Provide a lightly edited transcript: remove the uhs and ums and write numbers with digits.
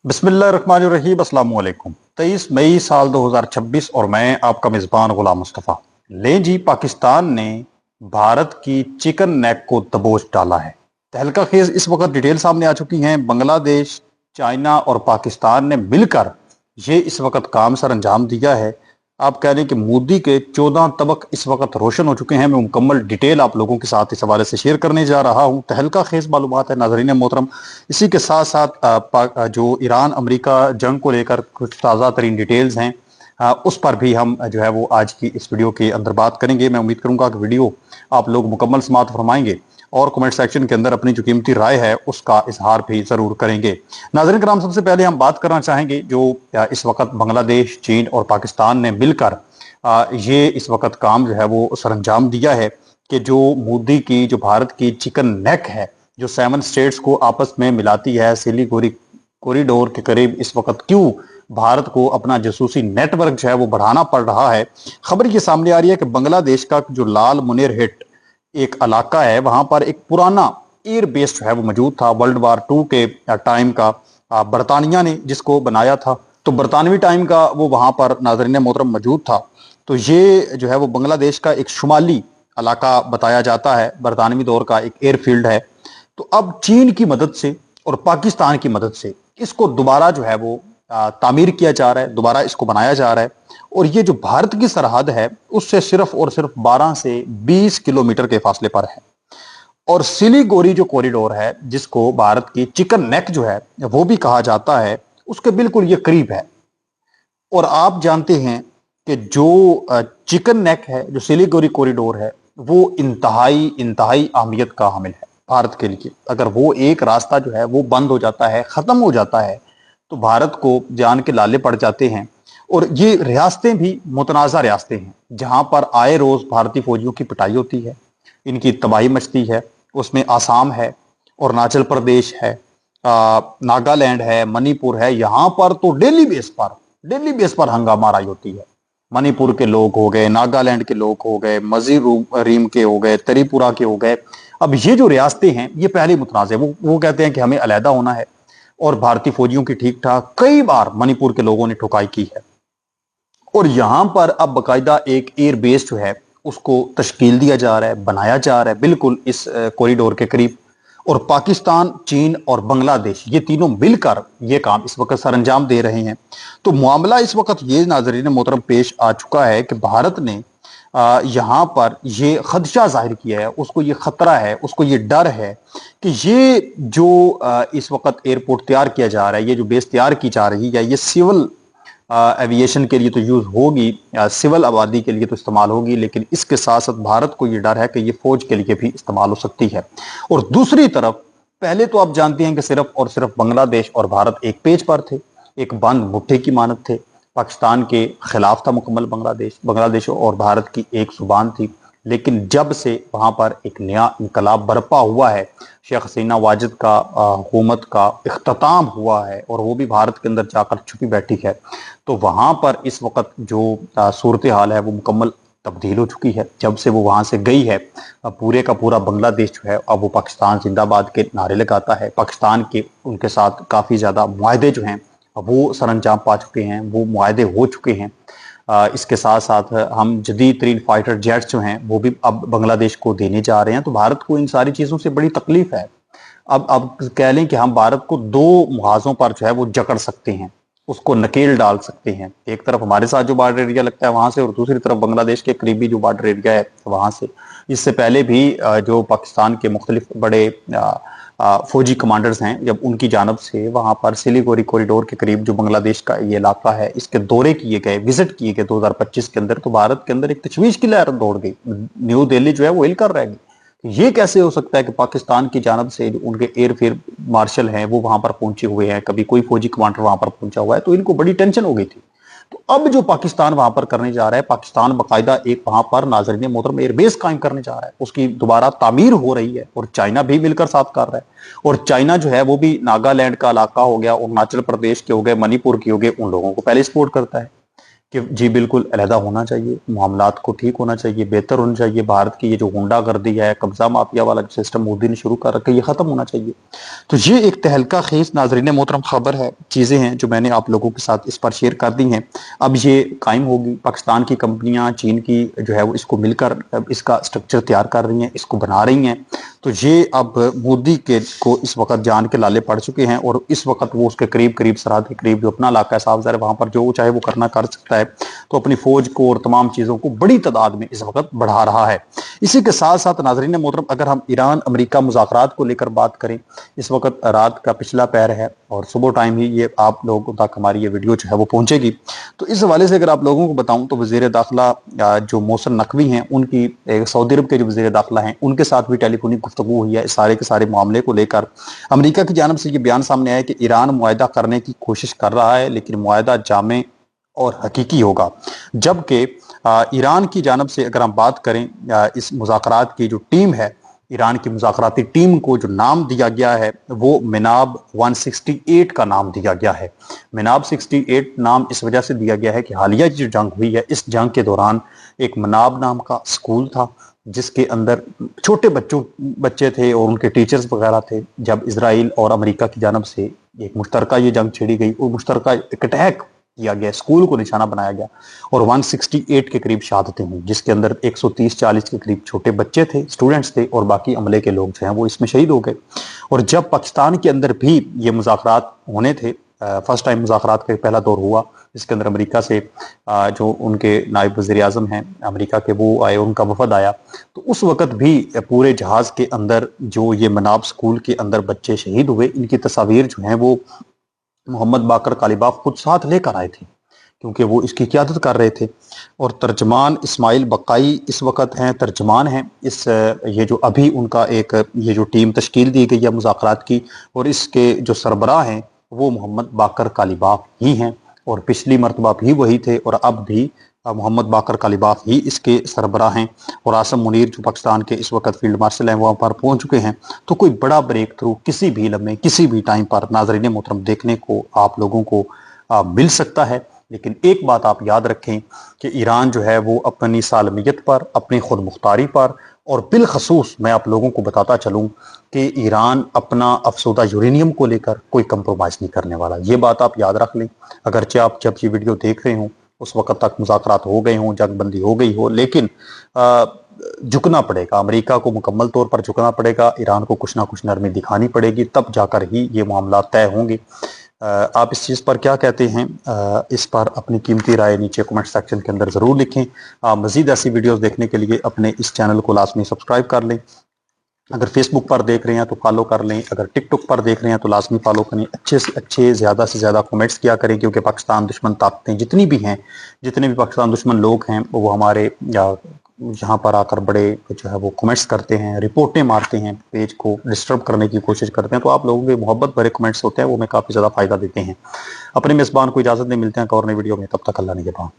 बिस्मिल्लाहिर्रहमानिर्रहीम अस्सलाम वालेकुम। 23 मई साल 2026 और मैं आपका मेज़बान गुलाम मुस्तफ़ा। ले जी, पाकिस्तान ने भारत की चिकन नेक को दबोच डाला है। तहलका खेज इस वक्त डिटेल सामने आ चुकी हैं। बांग्लादेश, चाइना और पाकिस्तान ने मिलकर ये इस वक्त काम सर अंजाम दिया है। आप कह रहे हैं कि मोदी के 14 तबक इस वक्त रोशन हो चुके हैं। मैं मुकम्मल डिटेल आप लोगों के साथ इस हवाले से शेयर करने जा रहा हूँ। तहलका खेज मालूमात है नाज़रीन मोहतरम। इसी के साथ साथ जो ईरान अमेरिका जंग को लेकर कुछ ताज़ा तरीन डिटेल्स हैं, उस पर भी हम जो है वो आज की इस वीडियो के अंदर बात करेंगे। मैं उम्मीद करूंगा कि वीडियो आप लोग मुकम्मल समाअत फरमाएंगे और कमेंट सेक्शन के अंदर अपनी जो कीमती राय है उसका इजहार भी जरूर करेंगे। नाज़रीन कराम, सबसे पहले हम बात करना चाहेंगे जो इस वक्त बांग्लादेश, चीन और पाकिस्तान ने मिलकर ये इस वक्त काम जो है वो सरअंजाम दिया है कि जो मोदी की जो भारत की चिकन नेक है, जो 7 स्टेट्स को आपस में मिलाती है, सिलीगुड़ी कॉरिडोर के करीब इस वक्त क्यों भारत को अपना जासूसी नेटवर्क जो है वो बढ़ाना पड़ रहा है। खबर ये सामने आ रही है कि बांग्लादेश का जो लाल मुनेर हिट एक इलाका है, वहां पर एक पुराना एयर बेस जो है वो मौजूद था। वर्ल्ड वार 2 के टाइम का बरतानिया ने जिसको बनाया था, तो बरतानवी टाइम का वो वहां पर नाज़रीन मोहतरम मौजूद था। तो ये जो है वो बांग्लादेश का एक शुमाली इलाका बताया जाता है, बरतानवी दौर का एक एयरफील्ड है। तो अब चीन की मदद से और पाकिस्तान की मदद से इसको दोबारा जो है वो तामीर किया जा रहा है, दोबारा इसको बनाया जा रहा है। और ये जो भारत की सरहद है उससे सिर्फ और सिर्फ 12 से 20 किलोमीटर के फासले पर है। और सिलीगुड़ी जो कॉरिडोर है, जिसको भारत की चिकन नेक जो है वो भी कहा जाता है, उसके बिल्कुल ये करीब है। और आप जानते हैं कि जो चिकन नेक है, जो सिलीगुड़ी कॉरिडोर है, वो इंतहाई इंतहाई अहमियत का हामिल है भारत के लिए। अगर वो एक रास्ता जो है वो बंद हो जाता है, खत्म हो जाता है, तो भारत को जान के लाले पड़ जाते हैं। और ये रियासतें भी मुतनाज़ा रियासतें हैं, जहां पर आए रोज भारतीय फौजियों की पिटाई होती है, इनकी तबाही मचती है। उसमें आसाम है, अरुणाचल प्रदेश है, नागालैंड है, मणिपुर है। यहाँ पर तो डेली बेस पर हंगामाराई होती है। मणिपुर के लोग हो गए, नागालैंड के लोग हो गए, मिजोरम के हो गए, त्रिपुरा के हो गए। अब ये जो रियासतें हैं ये पहले मुतनाज़ है। वो कहते हैं कि हमें अलहदा होना है, और भारतीय फौजियों की ठीक ठाक कई बार मणिपुर के लोगों ने ठुकाई की है। और यहां पर अब बकायदा एक एयर बेस जो है उसको तश्कील दिया जा रहा है, बनाया जा रहा है, बिल्कुल इस कॉरिडोर के करीब। और पाकिस्तान, चीन और बांग्लादेश ये तीनों मिलकर ये काम इस वक्त सर अंजाम दे रहे हैं। तो मामला इस वक्त ये नाज़रीन मोहतरम पेश आ चुका है कि भारत ने यहाँ पर ये खदशा जाहिर किया है, उसको ये खतरा है, उसको ये डर है कि ये जो इस वक्त एयरपोर्ट तैयार किया जा रहा है, ये जो बेस तैयार की जा रही है, ये सिविल एविएशन के लिए तो यूज होगी, सिविल आबादी के लिए तो इस्तेमाल होगी, लेकिन इसके साथ साथ भारत को ये डर है कि ये फौज के लिए भी इस्तेमाल हो सकती है। और दूसरी तरफ पहले तो आप जानते हैं कि सिर्फ और सिर्फ बांग्लादेश और भारत एक पेज पर थे, एक बंद मुट्ठी की मानत थे। पाकिस्तान के खिलाफ था मुकम्मल बांग्लादेश, बांग्लादेश और भारत की एक जुबान थी। लेकिन जब से वहां पर एक नया इनकलाब बरपा हुआ है, शेख हसीना वाजिद का हुकूमत का इख्तिताम हुआ है, और वो भी भारत के अंदर जाकर छुपी बैठी है, तो वहां पर इस वक्त जो सूरत हाल है वो मुकम्मल तब्दील हो चुकी है। जब से वो वहां से गई है, पूरे का पूरा बांग्लादेश जो है अब वो पाकिस्तान जिंदाबाद के नारे लगाता है। पाकिस्तान के उनके साथ काफ़ी ज़्यादा मुआहदे जो हैं वो सरअंजाम पा चुके हैं, वो मुआहदे हो चुके हैं। इसके साथ साथ हम जदीद तरीन फाइटर जेट्स जो हैं वो भी अब बांग्लादेश को देने जा रहे हैं। तो भारत को इन सारी चीज़ों से बड़ी तकलीफ है। अब कह लें कि हम भारत को दो मुहाजों पर जो है वो जकड़ सकते हैं, उसको नकेल डाल सकते हैं। एक तरफ हमारे साथ जो बॉर्डर एरिया लगता है वहां से, और दूसरी तरफ बांग्लादेश के करीबी जो बॉर्डर एरिया है वहां से। इससे पहले भी जो पाकिस्तान के मुख्तलिफ बड़े फौजी कमांडर्स हैं, जब उनकी जानब से वहां पर सिलीगुड़ी कॉरिडोर के करीब जो बांग्लादेश का ये इलाका है, इसके दौरे किए गए, विजिट किए गए 2025 के अंदर, तो भारत के अंदर एक तशवीश की लहर दौड़ गई। न्यू दिल्ली जो है वो हिल कर रह गई। ये कैसे हो सकता है कि पाकिस्तान की जानब से उनके एयरफील्ड मार्शल हैं वो वहां पर पहुंचे हुए हैं, कभी कोई फौजी कमांडर वहां पर पहुंचा हुआ है, तो इनको बड़ी टेंशन हो गई थी। तो अब जो पाकिस्तान वहां पर करने जा रहा है, पाकिस्तान बाकायदा एक वहां पर नाज़रीन मोहतरम एयरबेस कायम करने जा रहा है, उसकी दोबारा तामीर हो रही है, और चाइना भी मिलकर साथ कर रहा है। और चाइना जो है वो भी नागालैंड का इलाका हो गया, अरुणाचल प्रदेश के हो गए, मणिपुर के हो गए, उन लोगों को पहले सपोर्ट करता है। कि जी बिल्कुल अलहदा होना चाहिए, मामलात को ठीक होना चाहिए, बेहतर होना चाहिए। भारत की ये जो गुंडागर्दी है, कब्जा माफिया वाला सिस्टम मोदी ने शुरू कर रखा है, ये खत्म होना चाहिए। तो ये एक तहलका खेज नाजरीन मोहतरम खबर है, चीज़ें हैं जो मैंने आप लोगों के साथ इस पर शेयर कर दी हैं। अब ये कायम होगी, पाकिस्तान की कंपनियां, चीन की जो है वो इसको मिलकर इसका स्ट्रक्चर तैयार कर रही हैं, इसको बना रही हैं। तो ये अब मोदी के को इस वक्त जान के लाले पड़ चुके हैं, और इस वक्त वो उसके करीब करीब सरहद के करीब जो अपना इलाका है साफ ज़ाहिर है, वहां पर जो चाहे वो करना कर सकता है। तो अपनी फौज को और तमाम चीज़ों को बड़ी तादाद में इस वक्त बढ़ा रहा है। इसी के साथ साथ नाजरीन मोहतरम, अगर हम ईरान अमेरिका मुज़ाकरात को लेकर बात करें, इस वक्त रात का पिछला पहर है और सुबह टाइम ही ये आप लोगों तक हमारी ये वीडियो जो है वो पहुंचेगी। तो इस हवाले से अगर आप लोगों को बताऊं तो वज़ीर दाखिला जो मोहसिन नकवी हैं, उनकी सऊदी अरब के जो वज़ीर दाखिला हैं, उनके साथ भी टेलीफोनिक गुफ्तगू हुई है इस सारे के सारे मामले को लेकर। अमेरिका की जानिब से ये बयान सामने आया कि ईरान मुआहदा करने की कोशिश कर रहा है, लेकिन मुआहदा जामे और हकीकी होगा। जबकि ईरान की जानिब से अगर हम बात करें, इस मुज़ाकरात की जो टीम है, ईरान की मुज़ाकराती टीम को जो नाम दिया गया है वो मिनाब 168 का नाम दिया गया है। मिनाब 68 नाम इस वजह से दिया गया है कि हालिया जो जंग हुई है, इस जंग के दौरान एक मिनाब नाम का स्कूल था, जिसके अंदर छोटे बच्चे थे और उनके टीचर्स वगैरह थे। जब इजराइल और अमेरिका की जानिब से एक मुश्तरका ये जंग छेड़ी गई और मुश्तरका एक अटैक किया गया, स्कूल को निशाना बनाया गया और 168 के करीब शहादतें हुई, जिसके अंदर 130-40 के करीब छोटे बच्चे थे, स्टूडेंट्स थे, और बाकी अमले के लोग जो हैं वो इसमें शहीद हो गए। और जब पाकिस्तान के अंदर भी ये मुज़ाकरात होने थे, फर्स्ट टाइम मुज़ाकरात का पहला दौर हुआ, जिसके अंदर अमेरिका से जो उनके नायब वज़ीर आज़म हैं अमेरिका के, वो आए, उनका वफद आया। तो उस वक़्त भी पूरे जहाज़ के अंदर जो ये मनाब स्कूल के अंदर बच्चे शहीद हुए, इनकी तस्वीर जो हैं वो मोहम्मद बाकर कालिबाफ खुद साथ लेकर आए थे, क्योंकि वो इसकी क़यादत कर रहे थे। और तर्जमान इस्माइल बक्काई इस वक्त हैं, तर्जमान हैं इस ये जो अभी उनका एक ये जो टीम तश्कील दी गई है मुज़ाकरात की, और इसके जो सरबराह हैं वो मोहम्मद बाकर कालिबाफ ही हैं, और पिछली मरतबा भी वही थे और अब भी मोहम्मद बाकर कालिबाफ ही इसके सरबराह हैं। और आसम मुनीर जो पाकिस्तान के इस वक्त फील्ड मार्शल हैं, वहाँ पर पहुँच चुके हैं। तो कोई बड़ा ब्रेक थ्रू किसी भी लम्हे किसी भी टाइम पर नाज़रीन मोहतरम देखने को आप लोगों को मिल सकता है। लेकिन एक बात आप याद रखें कि ईरान जो है वो अपनी सालमियत पर, अपनी खुद मुख्तारी पर, और बिलखसूस मैं आप लोगों को बताता चलूँ कि ईरान अपना अफसोदा यूरेनियम को लेकर कोई कंप्रोमाइज़ नहीं करने वाला। ये बात आप याद रख लें। अगरचे आप जब ये वीडियो देख रहे हों उस वक्त तक मुज़ाकरात हो गए हों, जंगबंदी हो गई हो, लेकिन झुकना पड़ेगा, अमेरिका को मुकम्मल तौर पर झुकना पड़ेगा, ईरान को कुछ ना कुछ नरमी दिखानी पड़ेगी, तब जाकर ही ये मामला तय होंगे। आप इस चीज़ पर क्या कहते हैं? इस पर अपनी कीमती राय नीचे कमेंट सेक्शन के अंदर ज़रूर लिखें। मज़ीद ऐसी वीडियोस देखने के लिए अपने इस चैनल को लाजमी सब्सक्राइब कर लें। अगर फेसबुक पर देख रहे हैं तो फॉलो कर लें, अगर टिकटॉक पर देख रहे हैं तो लाजमी फॉलो करें। अच्छे से अच्छे, ज़्यादा से ज़्यादा कमेंट्स किया करें, क्योंकि पाकिस्तान दुश्मन ताकतें जितनी भी हैं, जितने भी पाकिस्तान दुश्मन लोग हैं, वो हमारे यहाँ पर आकर बड़े जो है वो कमेंट्स करते हैं, रिपोर्टें मारते हैं, पेज को डिस्टर्ब करने की कोशिश करते हैं। तो आप लोगों के मोहब्बत भरे कमेंट्स होते हैं, वो हमें काफ़ी ज़्यादा फ़ायदा देते हैं। अपने मेज़बान को इजाज़त दें, मिलते हैं एक और नई वीडियो में, तब तक अल्लाह निगहबान।